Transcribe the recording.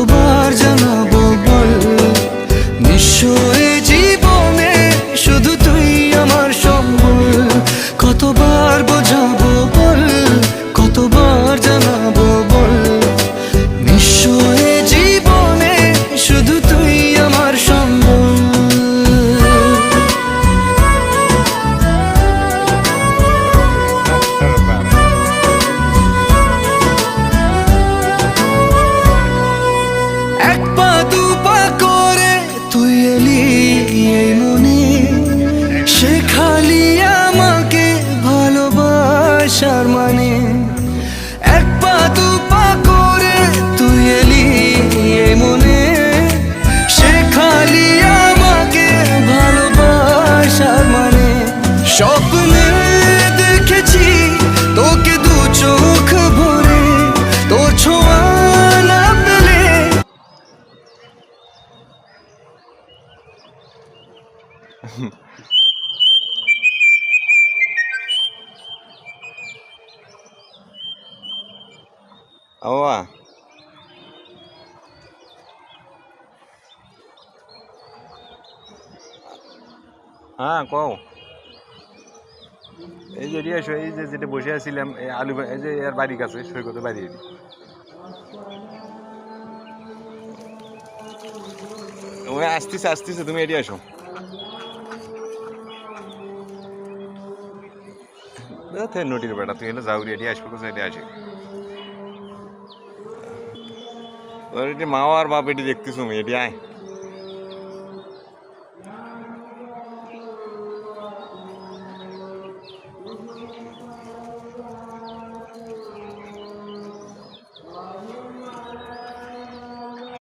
কতবার জানাবো বল, নিঃস্ব এ জীবনে শুধু তুই আমার সম্বল। কতবার বোঝাবো বল, কতবার জানাবো বল, নিঃস্ব এ জীবনে শুধু তুই আমার সম্বল। এক পা দু পা করে তুই এলি এই মনে, শেখালি আমাকে ভালোবাসার মানে। এক পা দু পা করে তুই এলি এই মনে, শেখালি আমাকে ভালোবাসার মানে। স্বপ্নে দেখেছি তোকে দু চোখ ভরে, তোর ছোঁয়া না পেলে। আওয়া হ্যাঁ কও, এই যে এদিকে আসো, এই যে যেটা বসে আছিলাম এই আলু, এই যে এর বাড়ির কাছে সৈকতে বাড়ি। ওই আসতেছে আসতেছে, তুমি এদিকে আসো। নটির বেটা তুই এনে যাও, এদিকে আসবো কোথায়, এদিকে আসে তোর এটি মা আর বাপ এটি দেখতেছো, এটি আয়।